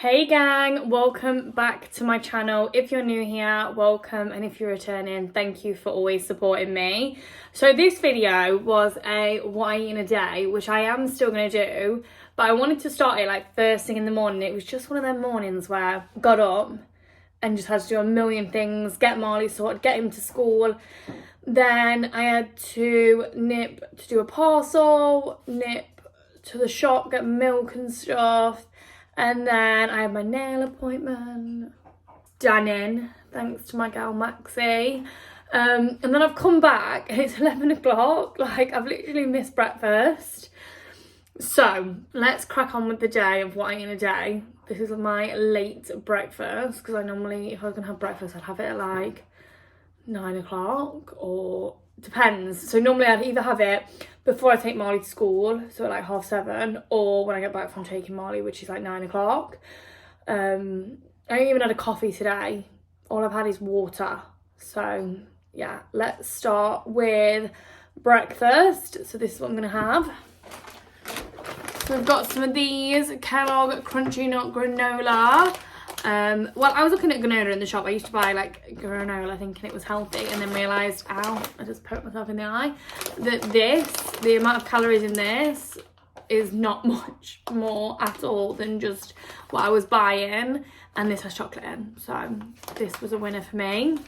Hey gang, welcome back to my channel. If you're new here, welcome, and if you're returning, thank you for always supporting me. So this video was a what I eat in a day, which I am still going to do, but I wanted to start it like first thing in the morning. It was just one of them mornings where I got up and just had to do a million things, get Marley sorted, get him to school. Then I had to nip to do a parcel, nip to the shop, get milk and stuff. And then I had my nail appointment done in, thanks to my gal Maxie. And then I've come back and it's 11 o'clock. Like, I've literally missed breakfast. So let's crack on with the day of what I eat in a day. This is my late breakfast because I normally, if I was going to have breakfast, I'd have it at like 9 o'clock or depends. So normally I'd either have it before I take Marley to school, so at like 7:30, or when I get back from taking Marley, which is like 9 o'clock. I ain't even had a coffee today. All I've had is water. So yeah, let's start with breakfast. So this is what I'm gonna have. So I've got some of these Kellogg Crunchy Nut Granola. Well, I was looking at granola in the shop. I used to buy like granola thinking it was healthy, and then realised, ow, I just poked myself in the eye, that the amount of calories in this is not much more at all than just what I was buying, and this has chocolate in, so this was a winner for me.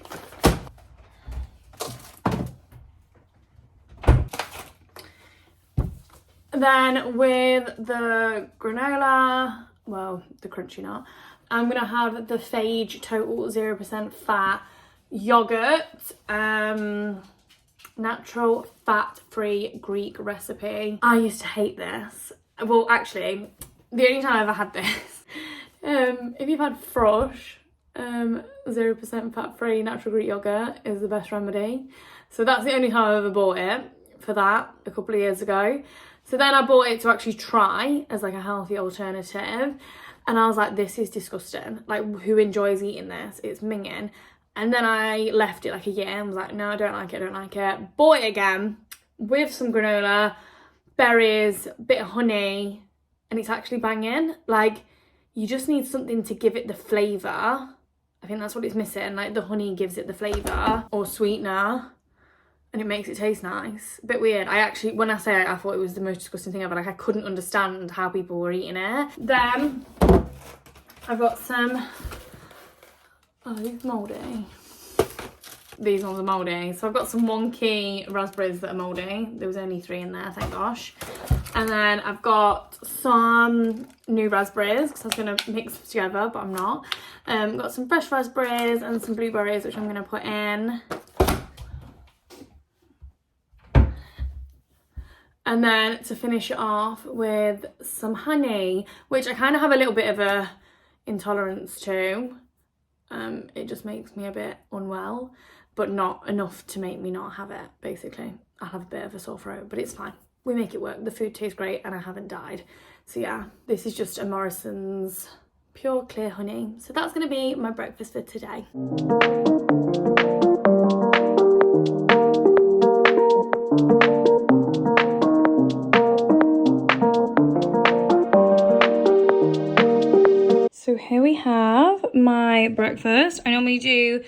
Then with the granola, well, the crunchy nut, I'm going to have the Phage Total 0% fat yogurt, natural fat-free Greek recipe. I used to hate this. Well, actually, the only time I ever had this, if you've had Frosh, 0% fat-free natural Greek yogurt is the best remedy. So that's the only time I ever bought it, for that, a couple of years ago. So then I bought it to actually try as like a healthy alternative. And I was like, this is disgusting. Like, who enjoys eating this? It's minging. And then I left it like a year and was like, no, I don't like it. Bought it again with some granola, berries, bit of honey, and it's actually banging. Like, you just need something to give it the flavour. I think that's what it's missing. Like, the honey gives it the flavour or sweetener, and it makes it taste nice. A bit weird. I actually, when I say it, I thought it was the most disgusting thing ever. Like, I couldn't understand how people were eating it. Then I've got some, oh, these mouldy. These ones are mouldy. So I've got some wonky raspberries that are mouldy. There was only 3 in there, thank gosh. And then I've got some new raspberries because I was going to mix them together, but I'm not. Got some fresh raspberries and some blueberries, which I'm going to put in. And then to finish it off with some honey, which I kind of have a little bit of a intolerance to. It just makes me a bit unwell, but not enough to make me not have it, basically. I have a bit of a sore throat, but it's fine. We make it work. The food tastes great and I haven't died. So yeah, this is just a Morrison's pure clear honey. So that's going to be my breakfast for today. So here we have my breakfast. I normally do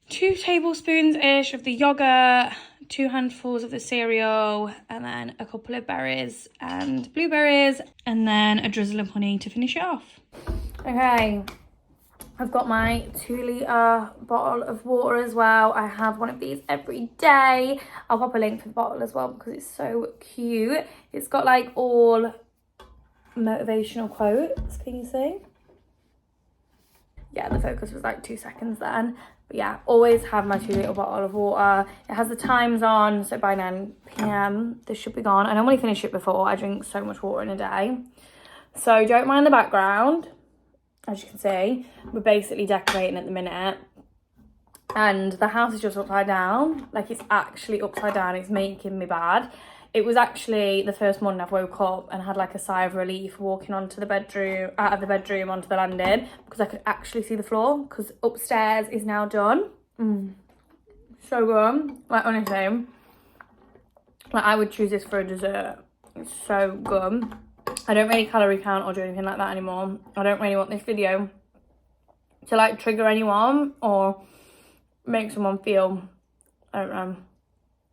2 tablespoons-ish of the yogurt, 2 handfuls of the cereal, and then a couple of berries and blueberries, and then a drizzle of honey to finish it off. Okay, I've got my 2-litre bottle of water as well. I have one of these every day. I'll pop a link for the bottle as well because it's so cute. It's got like all motivational quotes, can you see? Yeah, the focus was like 2 seconds then. But yeah, always have my 2-litre bottle of water. It has the times on, so by 9 p.m. this should be gone. I normally finish it before. I drink so much water in a day. So don't mind the background. As you can see, we're basically decorating at the minute. And the house is just upside down. Like, it's actually upside down. It's making me bad. It was actually the first morning I've woke up and had like a sigh of relief walking onto the bedroom, out of the bedroom onto the landing, because I could actually see the floor, because upstairs is now done. So good. Like, honestly, like, I would choose this for a dessert. It's so good. I don't really calorie count or do anything like that anymore. I don't really want this video to like trigger anyone or make someone feel, I don't know,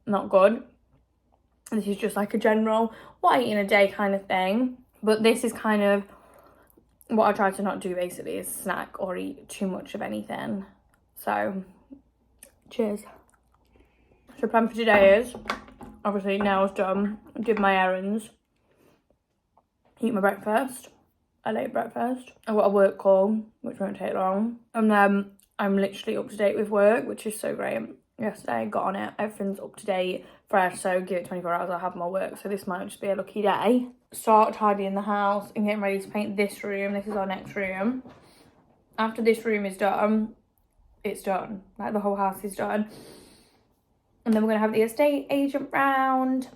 not good. This is just like a general what I eat in a day kind of thing. But this is kind of what I try to not do, basically, is snack or eat too much of anything. So, cheers. So plan for today is, obviously nails done, did my errands, eat my breakfast, a late breakfast. I've got a work call, which won't take long. And then I'm literally up to date with work, which is so great. Yesterday, got on it, everything's up to date, fresh, so give it 24 hours, I'll have my work. So this might just be a lucky day. Start tidying the house and getting ready to paint this room. This is our next room. After this room is done, it's done. Like, the whole house is done. And then we're gonna have the estate agent round.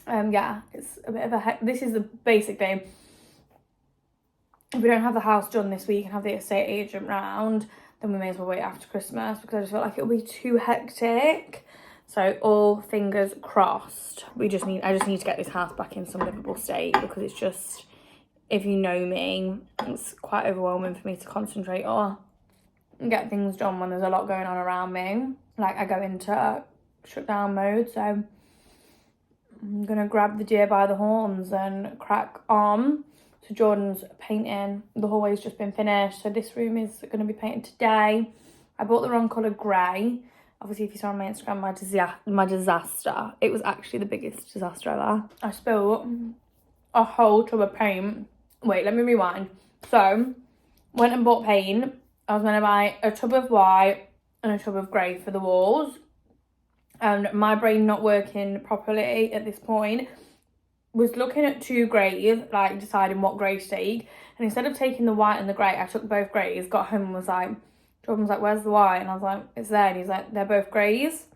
Yeah, it's a bit of a this is the basic thing. If we don't have the house done this week and have the estate agent round, then we may as well wait after Christmas, because I just feel like it'll be too hectic. So all fingers crossed. I just need to get this house back in some livable state, because it's just, if you know me, it's quite overwhelming for me to concentrate on and get things done when there's a lot going on around me. Like, I go into shutdown mode, so I'm gonna grab the deer by the horns and crack on. So Jordan's painting, the hallway's just been finished, so this room is going to be painted today. I bought the wrong colour grey. Obviously, if you saw on my Instagram, my disaster. It was actually the biggest disaster ever. I spilled a whole tub of paint. Wait, let me rewind. So, went and bought paint. I was going to buy a tub of white and a tub of grey for the walls. And my brain not working properly at this point, was looking at 2 greys, like deciding what grey to take, and instead of taking the white and the grey, I took both greys, got home and was like, Jordan was like, where's the white? And I was like, it's there. And he's like, they're both greys.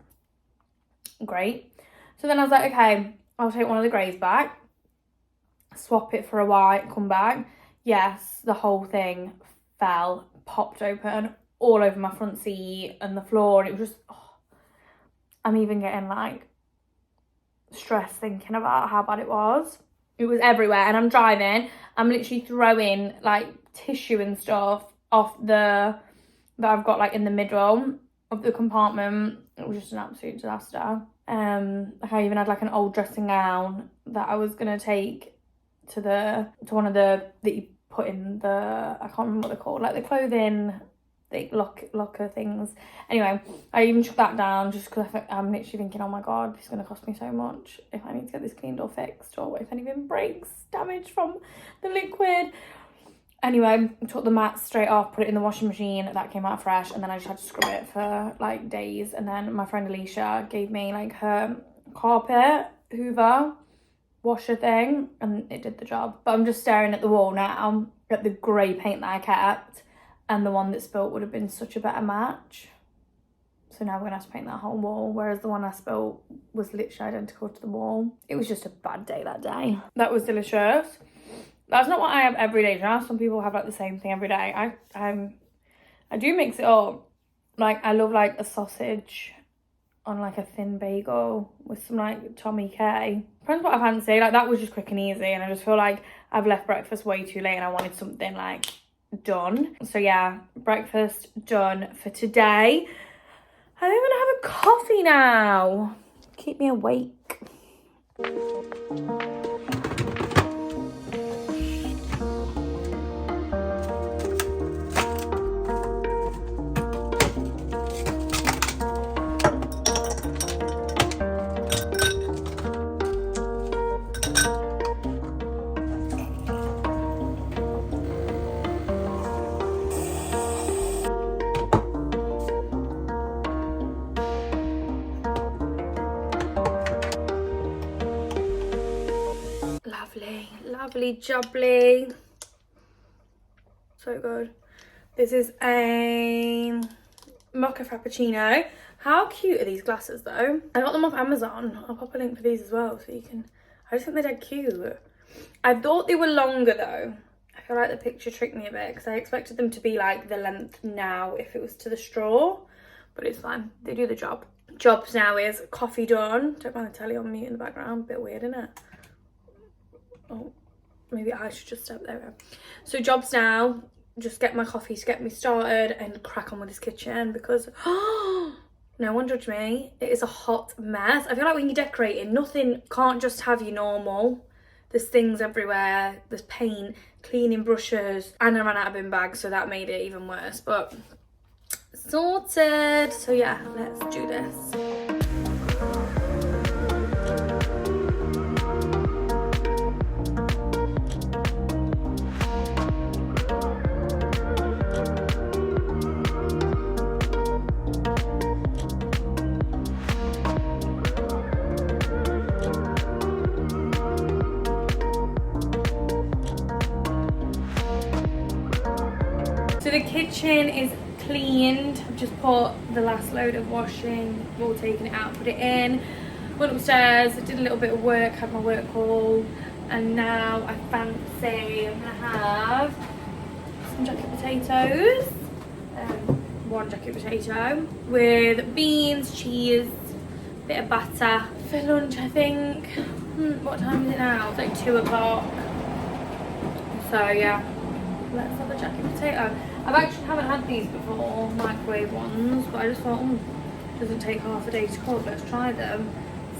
Great. So then I was like, okay, I'll take one of the greys back, swap it for a white, come back. Yes, the whole thing fell, popped open all over my front seat and the floor, and it was just, I'm even getting like stress thinking about how bad it was. It was everywhere, and I'm driving, I'm literally throwing like tissue and stuff off that I've got like in the middle of the compartment. It was just an absolute disaster. Like, I even had like an old dressing gown that I was gonna take to one of the that you put in the, I can't remember what they're called, like the clothing locker things. Anyway, I even took that down just because I'm literally thinking, oh my god, this is going to cost me so much if I need to get this cleaned or fixed, or if anything breaks, damage from the liquid. Anyway, took the mat straight off, put it in the washing machine, that came out fresh, and then I just had to scrub it for like days. And then my friend Alicia gave me like her carpet hoover washer thing, and it did the job. But I'm just staring at the wall now at the grey paint that I kept, and the one that spilt would have been such a better match. So now we're gonna have to paint that whole wall, whereas the one I spilt was literally identical to the wall. It was just a bad day that day. That was delicious. That's not what I have every day. You know, some people have like the same thing every day. I do mix it up. Like, I love like a sausage on like a thin bagel with some like Tommy K. Depends what I fancy. Like, that was just quick and easy, and I just feel like I've left breakfast way too late and I wanted something like done. So yeah, breakfast done for today. I'm gonna have a coffee now. Keep me awake. Lovely jubbly. So good. This is a mocha frappuccino. How cute are these glasses though? I got them off Amazon. I'll pop a link for these as well so you can, I just think they're dead cute. I thought they were longer though. I feel like the picture tricked me a bit because I expected them to be like the length now if it was to the straw, but it's fine. They do the job. Jobs now is coffee done. Don't mind the telly on mute in the background. Bit weird, isn't it? Oh, maybe I should just step there. So jobs now, just get my coffee to get me started and crack on with this kitchen because no one judge me, it is a hot mess. I feel like when you're decorating, nothing can't just have you normal. There's things everywhere, there's paint, cleaning brushes, and I ran out of bin bags, so that made it even worse, but sorted. So yeah, let's do this. So the kitchen is cleaned. I've just put the last load of washing, all taken it out, put it in. Went upstairs, did a little bit of work, had my work haul, and now I fancy I'm gonna have some jacket potatoes. One jacket potato with beans, cheese, bit of batter for lunch, I think. What time is it now? It's like 2 o'clock. So yeah, let's have a jacket potato. I actually haven't had these before, microwave ones, but I just thought, it doesn't take half a day to cook, let's try them.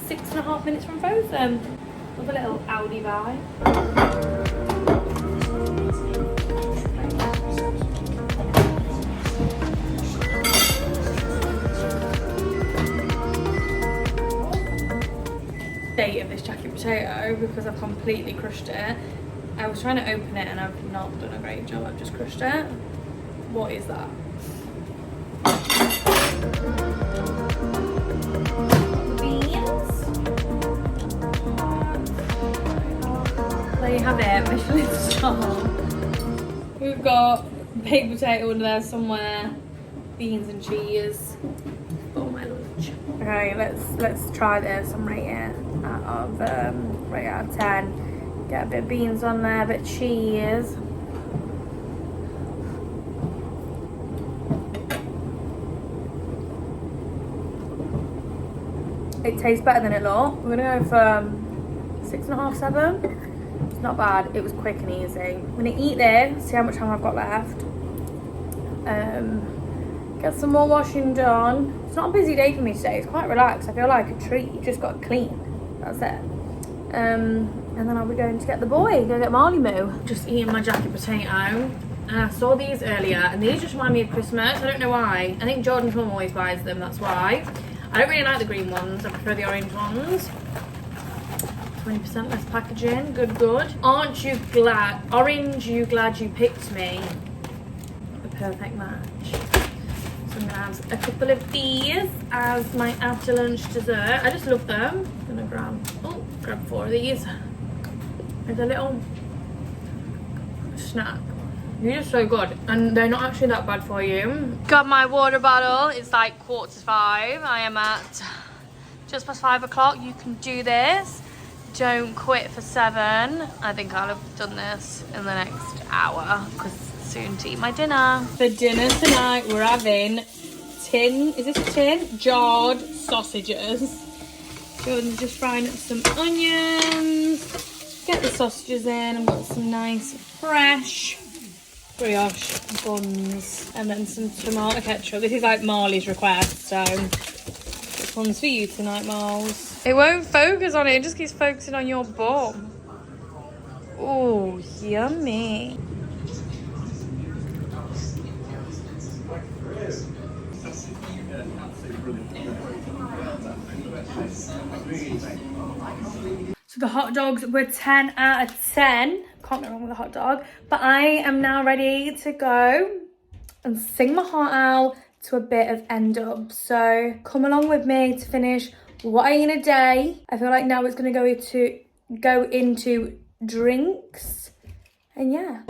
6.5 minutes from frozen. With a little Audi vibe. State of this jacket potato because I've completely crushed it. I was trying to open it and I've not done a great job, I've just crushed it. What is that? Beans. There you have it, Michelin star. We've got baked potato under there somewhere, beans and cheese. Oh my lunch. Okay, let's try this. I'm rating it out of 10. Get a bit of beans on there, a bit of cheese. It tastes better than it looked. We're gonna go for 6.5, 7. It's not bad. It was quick and easy. I'm gonna eat this, see how much time I've got left. Get some more washing done. It's not a busy day for me today. It's quite relaxed. I feel like a treat. You just got to clean. That's it. And then I'll be going to get the boy. Go get Marley Moo. Just eating my jacket potato. And I saw these earlier, and these just remind me of Christmas. I don't know why. I think Jordan's mum always buys them. That's why. I don't really like the green ones. I prefer the orange ones. 20% less packaging. Good, good. Aren't you glad? Orange, you glad you picked me? A perfect match. So I'm gonna have a couple of these as my after lunch dessert. I just love them. I'm gonna grab 4 of these. It's a little snack. They're just so good, and they're not actually that bad for you. Got my water bottle. It's like 4:45. I am at just past 5 o'clock. You can do this. Don't quit for 7. I think I'll have done this in the next hour because soon to eat my dinner. For dinner tonight, we're having jarred sausages. Jordan's just frying up some onions. Get the sausages in. I've got some nice fresh brioche buns and then some tomato ketchup. This is like Marley's request, so this one's for you tonight, Marls. It won't focus on it, it just keeps focusing on your bum. Oh, yummy. So the hot dogs were 10 out of 10. Can't go wrong with a hot dog. But I am now ready to go and sing my heart out to a bit of Ndubz. So come along with me to finish what I eat in a day. I feel like now it's going to go into drinks. And yeah.